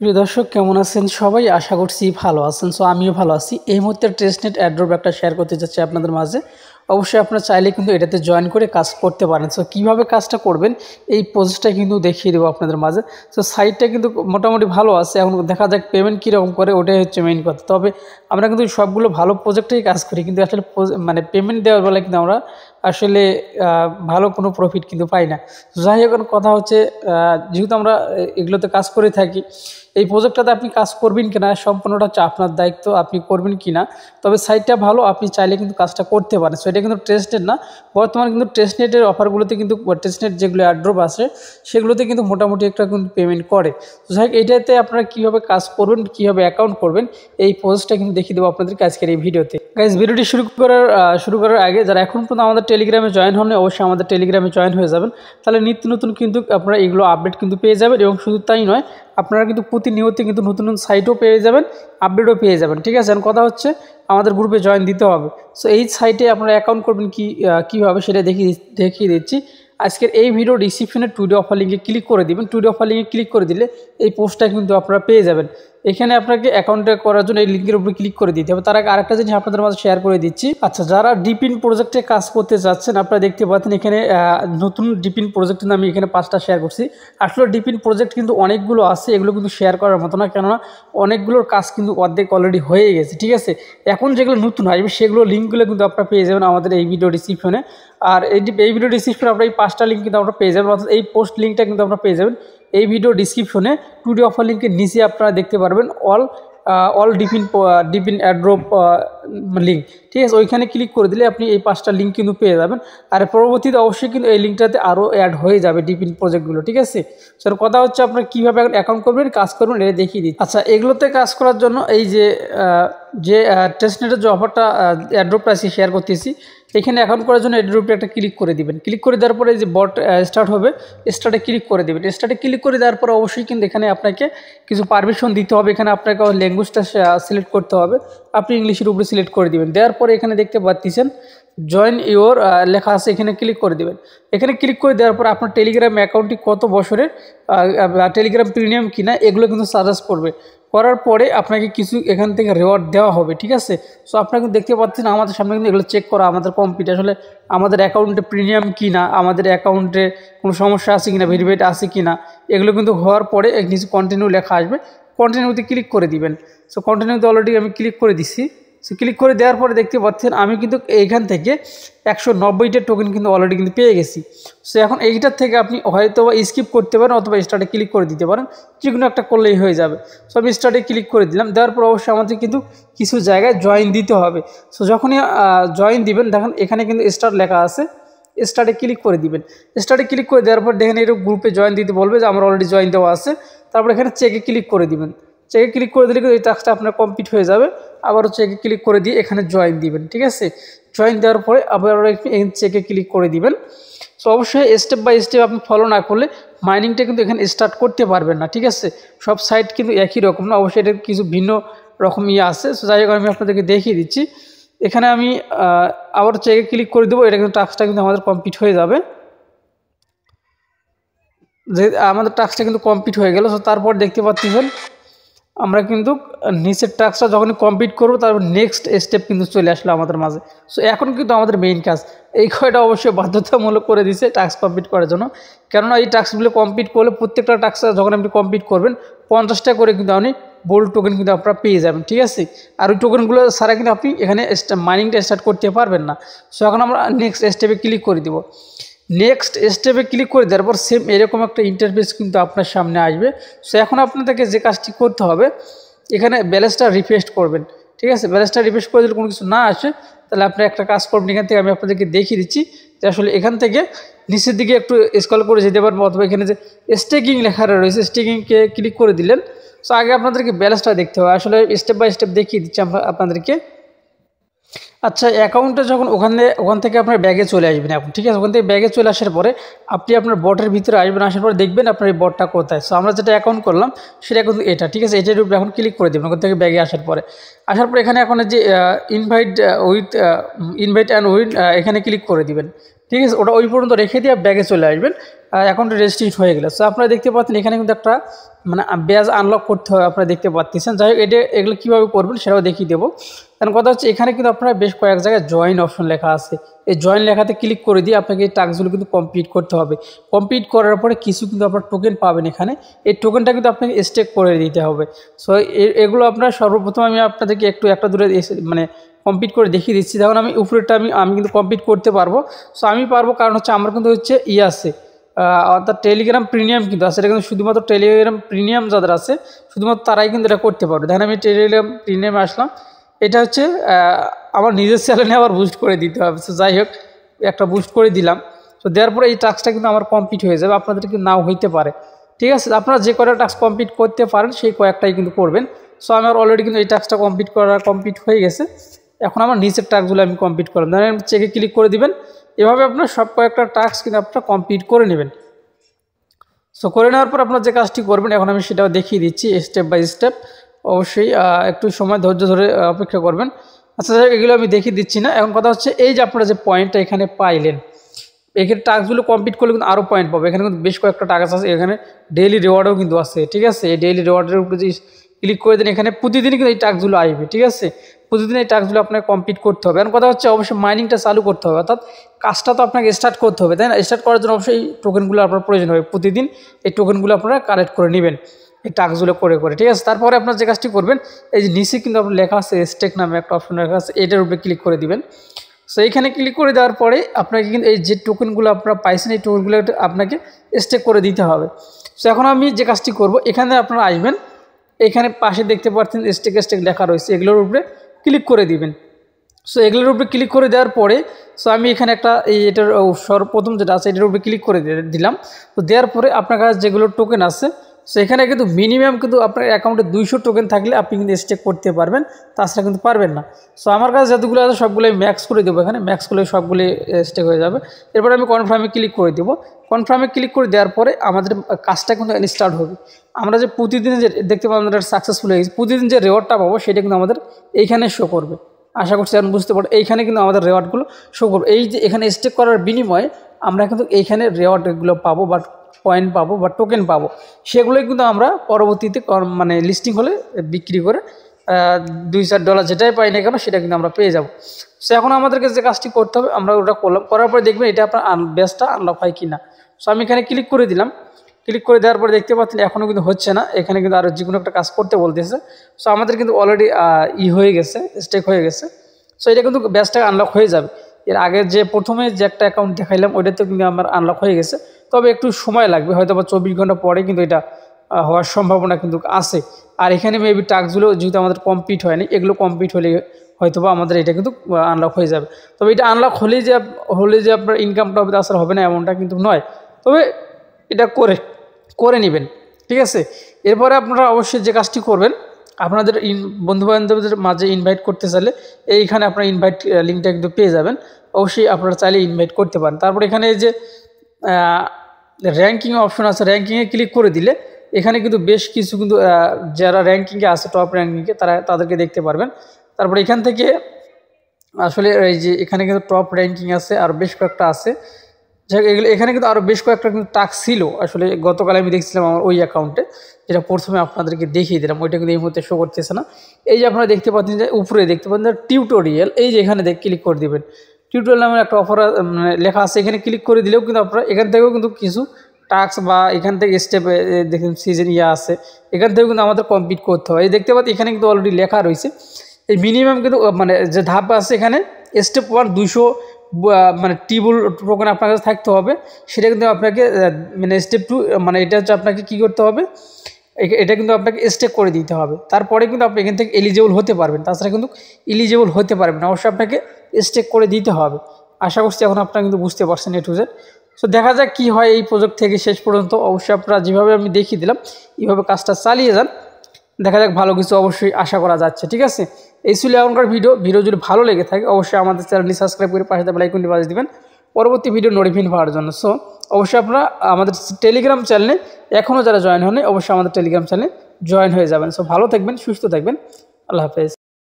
প্রিয় দর্শক কেমন আছেন সবাই? আশা করছি ভালো আছেন। সো আমিও ভালো আছি। এই মুহূর্তে টেস্টনেট অ্যাড্রপ একটা শেয়ার করতে যাচ্ছি আপনাদের মাঝে। অবশ্যই আপনারা চাইলে কিন্তু এটাতে জয়েন করে কাজ করতে পারেন। সো কীভাবে কাজটা করবেন এই প্রসেসটা কিন্তু দেখিয়ে দেবো আপনাদের মাঝে। সো সাইটটা কিন্তু মোটামুটি ভালো আছে। এখন দেখা যাক পেমেন্ট কীরকম করে, ওটাই হচ্ছে মেইন কথা। তবে আমরা কিন্তু সবগুলো ভালো প্রজেক্টেই কাজ করি, কিন্তু আসলে মানে পেমেন্ট দেওয়ার বেলায় কিন্তু আমরা আসলে ভালো কোনো প্রফিট কিন্তু পাই না। যাই হোক, কথা হচ্ছে যেহেতু আমরা এগুলোতে কাজ করে থাকি, এই প্রজেক্টটাতে আপনি কাজ করবেন কিনা সম্পূর্ণটা হচ্ছে আপনার দায়িত্ব, আপনি করবেন কিনা। তবে সাইটটা ভালো, আপনি চাইলে কিন্তু কাজটা করতে পারেন। সো এটা কিন্তু টেস্টনেট না, বর্তমানে কিন্তু টেস্টনেটের অফারগুলোতে কিন্তু টেস্টনেট যেগুলো অ্যাড্রপ আছে সেগুলোতে কিন্তু মোটামুটি একটা কিন্তু পেমেন্ট করে। তো যাই হোক, এইটাতে আপনারা কীভাবে কাজ করবেন, কীভাবে অ্যাকাউন্ট করবেন এই প্রসেসটা কিন্তু দেখিয়ে দেবো আপনাদেরকে আজকের এই ভিডিওতে। গাইজ, ভিডিওটি শুরু করার আগে যারা এখন পর্যন্ত আমাদের টেলিগ্রামে জয়েন হন, অবশ্যই আমাদের টেলিগ্রামে জয়েন হয়ে যাবেন। তাহলে নিত্য নতুন কিন্তু আপনারা এগুলো আপডেট কিন্তু পেয়ে যাবেন, এবং শুধু তাই নয়, আপনারা কিন্তু প্রতিনিয়ত কিন্তু নতুন নতুন সাইটও পেয়ে যাবেন, আপডেটও পেয়ে যাবেন। ঠিক আছে, কথা হচ্ছে আমাদের গ্রুপে জয়েন দিতে হবে। সো এই সাইটে আপনারা অ্যাকাউন্ট করবেন কীভাবে সেটা দেখিয়ে দিচ্ছি। আজকের এই ভিডিও ডিসক্রিপশনে টুডে অফার লিঙ্কে ক্লিক করে দিবেন। টুডে অফার লিঙ্কে ক্লিক করে দিলে এই পোস্টটা কিন্তু আপনারা পেয়ে যাবেন। এখানে আপনাকে অ্যাকাউন্টে করার জন্য এই লিঙ্কের উপরে ক্লিক করে দিতে হবে। তার আগে আরেকটা জিনিস আপনাদের মাঝে শেয়ার করে দিচ্ছি। আচ্ছা, যারা ডিপিন প্রজেক্টে কাজ করতে যাচ্ছেন, আপনারা দেখতে পাচ্ছেন এখানে নতুন ডিপিন প্রজেক্টের আমি এখানে 5টা শেয়ার করছি। আসলে ডিপিন প্রজেক্ট কিন্তু অনেকগুলো আছে, এগুলো কিন্তু শেয়ার করার মতো না, কেননা অনেকগুলোর কাজ কিন্তু অর্ধেক অলরেডি হয়ে গেছে। ঠিক আছে, এখন যেগুলো নতুন আসবে সেগুলো লিঙ্কগুলো কিন্তু আপনারা পেয়ে যাবেন আমাদের এই ভিডিও ডিসক্রিপশনে। আর এই ভিডিও ডিসক্রিপশনে আপনারা এই 5টা লিঙ্ক কিন্তু আপনারা পেয়ে যাবেন, অর্থাৎ এই পোস্ট লিঙ্কটা কিন্তু আপনারা পেয়ে যাবেন এই ভিডিও ডিসক্রিপশনে। টুডে অফার লিঙ্কের নিচে আপনারা দেখতে পারবেন অল ডিপিন অ্যাড্রপ লিঙ্ক। ঠিক আছে, ওইখানে ক্লিক করে দিলে আপনি এই 5টা লিঙ্ক কিন্তু পেয়ে যাবেন। আর পরবর্তীতে অবশ্যই কিন্তু এই লিঙ্কটাতে আরও অ্যাড হয়ে যাবে ডিপিন প্রজেক্টগুলো। ঠিক আছে, স্যার কথা হচ্ছে আপনার কীভাবে অ্যাকাউন্ট করবেন, কাজ করবেন, এটা দেখিয়ে দিচ্ছি। আচ্ছা, এগুলোতে কাজ করার জন্য এই যে টেস্টনেটের যে অফারটা অ্যাড্রপটা আছে শেয়ার করতেছি, এখানে অ্যাকাউন্ট করার জন্য এর উপরে একটা ক্লিক করে দিবেন। ক্লিক করে দেওয়ার পরে যে বট স্টার্ট হবে, স্টার্টে ক্লিক করে দেবেন। স্টার্টে ক্লিক করে দেওয়ার পরে অবশ্যই কিন্তু এখানে আপনাকে কিছু পারমিশন দিতে হবে। এখানে আপনাকে ল্যাঙ্গুয়েজটা সিলেক্ট করতে হবে, আপনি ইংলিশের উপরে সিলেক্ট করে দিবেন। দেওয়ার পরে এখানে দেখতে পাচ্ছেন জয়েন ইওর লেখা আছে, এখানে ক্লিক করে দেবেন। এখানে ক্লিক করে দেওয়ার পরে আপনার টেলিগ্রাম অ্যাকাউন্টটি কত বছরের টেলিগ্রাম প্রিমিয়াম কিনা এগুলো কিন্তু সাজেস্ট করবে। করার পরে আপনাকে কিছু এখান থেকে রিওয়ার্ড দেওয়া হবে। ঠিক আছে, সো আপনারা কিন্তু দেখতে পাচ্ছেন আমাদের সামনে কিন্তু এগুলো চেক করা আমাদের কমপ্লিট। আসলে আমাদের অ্যাকাউন্টে প্রিমিয়াম কিনা, আমাদের অ্যাকাউন্টে কোনো সমস্যা আছে কিনা, ভেরিফাইড আছে কিনা, এগুলো কিন্তু হওয়ার পরে কিছু কন্টিনিউ লেখা আসবে, কন্টিনিউতে ক্লিক করে দিবেন। সো কন্টিনিউতে অলরেডি আমি ক্লিক করে দিচ্ছি। সো ক্লিক করে দেওয়ার পরে দেখতে পাচ্ছেন আমি কিন্তু এইখান থেকে 190টা টোকেন কিন্তু অলরেডি কিন্তু পেয়ে গেছি। সো এখন এইটার থেকে আপনি হয়তো বা স্কিপ করতে পারেন, অথবা স্টার্টে ক্লিক করে দিতে পারেন, যে কোনো একটা করলেই হয়ে যাবে। সো আমি স্টার্টে ক্লিক করে দিলাম। দেওয়ার পর অবশ্যই আমাদের কিন্তু কিছু জায়গায় জয়েন দিতে হবে। সো যখনই জয়েন দিবেন, দেখেন এখানে কিন্তু স্টার্ট লেখা আছে, স্টার্টে ক্লিক করে দিবেন। স্টার্টে ক্লিক করে দেওয়ার পর দেখেন এরকম গ্রুপে জয়েন দিতে বলবে, যে আমার অলরেডি জয়েন দেওয়া আছে। তারপর এখানে চেকে ক্লিক করে দিবেন। চেকে ক্লিক করে দিলে এই টাস্কটা আপনার কমপ্লিট হয়ে যাবে। আবারও চেকে ক্লিক করে দিয়ে এখানে জয়েন দিবেন। ঠিক আছে, জয়েন দেওয়ার পরে আবারও চেকে ক্লিক করে দিবেন। সো অবশ্যই স্টেপ বাই স্টেপ আপনি ফলো না করলে মাইনিংটা কিন্তু এখানে স্টার্ট করতে পারবেন না। ঠিক আছে, সব সাইট কিন্তু একই রকম না, অবশ্যই এটা কিছু ভিন্ন রকম আছে। সো যাই হোক, আমি আপনাদেরকে দেখিয়ে দিচ্ছি। এখানে আমি আবার চেকে ক্লিক করে দেবো, এটা কিন্তু টাস্কটা কিন্তু আমাদের কমপ্লিট হয়ে যাবে। যে আমাদের টাস্কটা কিন্তু কমপ্লিট হয়ে গেল। সো তারপর দেখতে পাচ্ছেন আমরা কিন্তু নিচের টাস্কটা যখনই কমপ্লিট করবো, তারপর নেক্সট স্টেপ কিন্তু চলে আসলো আমাদের মাঝে। সো এখন কিন্তু আমাদের মেইন কাজ এই কয়টা অবশ্যই বাধ্যতামূলক করে দিছে টাস্ক কমপ্লিট করার জন্য, কেননা এই টাস্কগুলো কমপ্লিট করলে প্রত্যেকটা টাস্ক যখন আপনি কমপ্লিট করবেন 50টা করে কিন্তু আপনি বোল্ড টোকেন কিন্তু আপনারা পেয়ে যাবেন। ঠিক আছে, আর ওই টোকেনগুলো ছাড়া কিন্তু আপনি এখানে মাইনিংটা স্টার্ট করতে পারবেন না। সো এখন আমরা নেক্সট স্টেপে ক্লিক করে দিব। নেক্সট স্টেপে ক্লিক করে দেওয়ার পর সেম এরকম একটা ইন্টারফেস কিন্তু আপনার সামনে আসবে। সো এখন আপনাদেরকে যে কাজটি করতে হবে, এখানে ব্যালেন্সটা রিফ্রেশ করবেন। ঠিক আছে, ব্যালেন্সটা রিফ্রেশ করে দিলে কোনো কিছু না আসে, তাহলে আপনি একটা কাজ করবেন। এখান থেকে আমি আপনাদেরকে দেখিয়ে দিচ্ছি যে আসলে এখান থেকে নিচের দিকে একটু স্ক্রল করে যেতে পারবেন, অথবা এখানে যে স্টেকিং লেখা রয়েছে স্টেকিংকে ক্লিক করে দিলেন। সো আগে আপনাদেরকে ব্যালেন্সটা দেখতে হবে, আসলে স্টেপ বাই স্টেপ দেখিয়ে দিচ্ছি আপনাদেরকে। আচ্ছা, অ্যাকাউন্টে যখন ওখান থেকে আপনার ব্যাগে চলে আসবেন এখন। ঠিক আছে, ওখান থেকে ব্যাগে চলে আসার পরে আপনি আপনার বটের ভিতরে আসবেন, আসার পরে দেখবেন আপনার এই বটটা কোথায়। সো আমরা যেটা অ্যাকাউন্ট করলাম সেটা কিন্তু এটা। ঠিক আছে, এটার উপরে এখন ক্লিক করে দেবেন ওখান থেকে ব্যাগে আসার পরে এখানে এখন যে ইনভাইট অ্যান্ড উইন এখানে ক্লিক করে দিবেন। ঠিক আছে, ওটা ওই পর্যন্ত রেখে দিয়ে ব্যাগে চলে আসবেন অ্যাকাউন্টে রেজিস্ট্রেট হয়ে গেলে। সো আপনারা দেখতে পাচ্ছেন এখানে কিন্তু একটা মানে ব্যাজ আনলক করতে হবে, আপনারা দেখতে পাচ্ছেন। যাই হোক এগুলো কীভাবে করবেন সেটাও দেখিয়ে দেবো। কারণ কথা হচ্ছে এখানে কিন্তু আপনারা বেশ কয়েক জায়গায় জয়েন অপশন লেখা আছে, এই জয়েন লেখাতে ক্লিক করে দিয়ে আপনাকে এই টাস্কগুলো কিন্তু কমপ্লিট করতে হবে। কমপ্লিট করার পরে কিছু কিন্তু আপনার টোকেন পাবেন এখানে, এই টোকেনটা কিন্তু আপনাকে স্টেক করে দিতে হবে। সো এগুলো আপনার সর্বপ্রথম আমি আপনাদেরকে একটা দূরে মানে কমপ্লিট করে দেখিয়ে দিচ্ছি। দেখুন আমি উপরেরটা আমি কিন্তু কমপ্লিট করতে পারবো। সো আমি পারবো কারণ হচ্ছে আমার কিন্তু হচ্ছে আছে অর্থাৎ টেলিগ্রাম প্রিমিয়াম কিন্তু আছে, এটা কিন্তু শুধুমাত্র টেলিগ্রাম প্রিমিয়াম যাদের আছে শুধুমাত্র তারাই কিন্তু এটা করতে পারবে। দেখেন আমি টেলিগ্রাম প্রিমিয়ামে আসলাম, এটা হচ্ছে আমার নিজের চ্যানেলে আবার বুস্ট করে দিতে হবে। সো যাই হোক একটা বুস্ট করে দিলাম। তো দেওয়ার পরে এই টাস্কটা কিন্তু আমার কমপ্লিট হয়ে যাবে, আপনাদের কিন্তু নাও হইতে পারে। ঠিক আছে, আপনারা যে কয়টা টাস্ক কমপ্লিট করতে পারেন সেই কয়েকটাই কিন্তু করবেন। সো আমার অলরেডি কিন্তু এই টাস্কটা কমপ্লিট হয়ে গেছে। এখন আমার নিচের টাস্কগুলো আমি কমপ্লিট করলাম, ধরেন চেকে ক্লিক করে দিবেন। এভাবে আপনার সব কয়েকটা টাস্ক কিন্তু আপনারা কমপ্লিট করে নেবেন। সো করে নেওয়ার পর আপনার যে কাজটি করবেন এখন আমি সেটাও দেখিয়ে দিচ্ছি স্টেপ বাই স্টেপ। অবশ্যই একটু সময় ধৈর্য ধরে অপেক্ষা করবেন। আচ্ছা এগুলো আমি দেখিয়ে দিচ্ছি না। এখন কথা হচ্ছে এই যে আপনারা যে পয়েন্টটা এখানে পাইলেন, এখানে টাস্কগুলো কমপ্লিট করলে কিন্তু আরও পয়েন্ট পাবে। এখানে কিন্তু বেশ কয়েকটা টাস্ক আছে, এখানে ডেইলি রিওয়ার্ডও কিন্তু আছে। ঠিক আছে, এই ডেইলি রিওয়ার্ডের উপরে যদি ক্লিক করে দেন এখানে প্রতিদিনই কিন্তু এই টাস্কগুলো আসবে। ঠিক আছে, প্রতিদিন এই টাস্কগুলো আপনাকে কমপ্লিট করতে হবে। এখন কথা হচ্ছে অবশ্যই মাইনিংটা চালু করতে হবে, অর্থাৎ কাজটা তো আপনাকে স্টার্ট করতে হবে, তাই না? স্টার্ট করার জন্য অবশ্যই এই টোকেনগুলো আপনার প্রয়োজন হবে। প্রতিদিন এই টোকেনগুলো আপনারা কালেক্ট করে নেবেন এই টাস্কগুলো করে। ঠিক আছে, তারপরে আপনার যে কাজটি করবেন এই যে নিচে কিন্তু আপনার লেখা আছে স্টেক নামে একটা অপশন লেখা আছে, এটার উপরে ক্লিক করে দিবেন। সো এইখানে ক্লিক করে দেওয়ার পরে আপনাকে কিন্তু এই যে টোকেনগুলো আপনারা পাইছেন এই টোকেনগুলো আপনাকে স্টেক করে দিতে হবে। সো এখন আমি যে কাজটি করব, এখানে আপনারা আসবেন, এখানে পাশে দেখতে পাচ্ছেন স্টেক লেখা রয়েছে, এগুলোর উপরে ক্লিক করে দিবেন। সো এগুলোর উপরে ক্লিক করে দেওয়ার পরে সো আমি এখানে এটার সর্বপ্রথম যেটা আছে এটার উপরে ক্লিক করে দিলাম। তো দেওয়ার পরে আপনার কাছে যেগুলো টোকেন আছে সো এখানে কিন্তু মিনিমাম কিন্তু আপনার অ্যাকাউন্টে 200 টোকেন থাকলে আপনি কিন্তু স্টেক করতে পারবেন, তাছাড়া কিন্তু পারবেন না। সো আমার কাছে যতগুলো আছে সবগুলো ম্যাক্স করে দেবো, এখানে ম্যাক্স করলে সবগুলো স্টেক হয়ে যাবে। এরপরে আমি কনফার্মে ক্লিক করে দেবো। কনফার্মে ক্লিক করে দেওয়ার পরে আমাদের কাজটা কিন্তু স্টার্ট হবে। আমরা যে প্রতিদিন যে দেখতে পাবো আমাদের সাকসেসফুল হয়ে গেছে, প্রতিদিন যে রিওয়ার্ডটা পাবো সেটা কিন্তু আমাদের এইখানে শো করবে। আশা করছি এখন বুঝতে পারো, এইখানে কিন্তু আমাদের রিওয়ার্ডগুলো শো করবে। এই যে এখানে স্টেক করার বিনিময়ে আমরা কিন্তু এইখানে রিওয়ার্ডগুলো পাবো বা পয়েন্ট পাবো বা টোকেন পাবো, সেগুলোই কিন্তু আমরা পরবর্তীতে মানে লিস্টিং হলে বিক্রি করে $2-4 যেটাই পাই না কেন সেটা কিন্তু আমরা পেয়ে যাব। সো এখন আমাদেরকে যে কাজটি করতে হবে আমরা ওটা করলাম, করার পরে দেখবেন এটা আপনার ব্যাচটা আনলক হয় কি না। সো আমি এখানে ক্লিক করে দিলাম। ক্লিক করে দেওয়ার পরে দেখতে পাচ্ছেন এখনও কিন্তু হচ্ছে না, এখানে কিন্তু আরও যে কোনো একটা কাজ করতে বলতেছে। সো আমাদের কিন্তু অলরেডি হয়ে গেছে, স্টেক হয়ে গেছে। সো এটা কিন্তু ব্যাচটা আনলক হয়ে যাবে। এর আগে যে প্রথমে যে একটা অ্যাকাউন্ট দেখাইলাম ওইটাতেও কিন্তু আমার আনলক হয়ে গেছে, তবে একটু সময় লাগবে, হয়তো বা 24 ঘন্টা পরে কিন্তু এটা হওয়ার সম্ভাবনা কিন্তু আছে। আর এখানে মেবি টাস্কগুলো যেহেতু আমাদের কমপ্লিট হয়নি, এগুলো কমপ্লিট হলে হয়তো বা আমাদের এটা কিন্তু আনলক হয়ে যাবে। তবে এটা আনলক হলেই যে আপনার ইনকামটা হবে আসলে হবে না এমনটা কিন্তু নয়, তবে এটা করে নেবেন। ঠিক আছে, এরপরে আপনারা অবশ্যই যে কাজটি করবেন আপনাদের বন্ধুবান্ধবদের মাঝে ইনভাইট করতে চাইলে এইখানে আপনারা ইনভাইট লিঙ্কটা কিন্তু পেয়ে যাবেন। অবশ্যই আপনারা চাইলে ইনভাইট করতে পারেন। তারপর এখানে যে র্যাঙ্কিং অপশন আছে, র্যাঙ্কিংয়ে ক্লিক করে দিলে এখানে কিন্তু বেশ কিছু কিন্তু যারা র্যাঙ্কিংয়ে আছে টপ র্যাঙ্কিংয়ে তাদেরকে দেখতে পারবেন। তারপর এখান থেকে আসলে এই যে এখানে কিন্তু টপ র্যাঙ্কিং আছে আর বেশ কয়েকটা আছে, যাই হোক এখানে কিন্তু আরও বেশ কয়েকটা কিন্তু টাস্ক ছিল। আসলে গতকাল আমি দেখছিলাম আমার ওই অ্যাকাউন্টে, যেটা প্রথমে আপনাদেরকে দেখিয়ে দিলাম, ওইটা কিন্তু এই মুহূর্তে শো করতেছে না। এই যে আপনারা দেখতে পাচ্ছেন যে উপরে দেখতে পাচ্ছেন টিউটোরিয়াল, এই যে এখানে ক্লিক করে দেবেন। টিউটোরিয়াল নামের একটা অফার লেখা আছে, এখানে ক্লিক করে দিলেও কিন্তু আপনারা এখান থেকেও কিন্তু কিছু টাস্ক বা এখান থেকে স্টেপে দেখুন সিজন আছে, এখান থেকেও কিন্তু আমাদের কমপ্লিট করতে হয়। এই দেখতে পাচ্ছি এখানে কিন্তু অলরেডি লেখা রয়েছে এই মিনিমাম কিন্তু মানে যে ধাপ আছে এখানে স্টেপ 1 200 মানে টিবল টোকেন আপনার কাছে থাকতে হবে, সেটা কিন্তু আপনাকে মানে স্টেপ 2 মানে এটা হচ্ছে আপনাকে কী করতে হবে, এটা কিন্তু আপনাকে স্টেক করে দিতে হবে। তারপরে কিন্তু আপনি এখান থেকে এলিজিবল হতে পারবেন, তাছাড়া কিন্তু এলিজিবল হতে পারবেন না, অবশ্যই আপনাকে স্টেক করে দিতে হবে। আশা করছি এখন আপনারা কিন্তু বুঝতে পারছেন A to Z। সো দেখা যাক কী হয় এই প্রজেক্ট থেকে শেষ পর্যন্ত। অবশ্যই আপনারা যেভাবে আমি দেখিয়ে দিলাম এইভাবে কাজটা চালিয়ে যান, দেখা যাক ভালো কিছু অবশ্যই আশা করা যাচ্ছে। ঠিক আছে, এই ছিল এখনকার ভিডিও যদি ভালো লেগে থাকে অবশ্যই আমাদের চ্যানেলটি সাবস্ক্রাইব করে পাশে বেল আইকনটি বাজিয়ে দিবেন পরবর্তী ভিডিও নোটিফিকেশন পাওয়ার জন্য। সো অবশ্যই আপনারা আমাদের টেলিগ্রাম চ্যানেলে এখনও যারা জয়েন হননি অবশ্যই আমাদের টেলিগ্রাম চ্যানেলে জয়েন হয়ে যাবেন। সো ভালো থাকবেন, সুস্থ থাকবেন, আল্লাহ হাফেজ।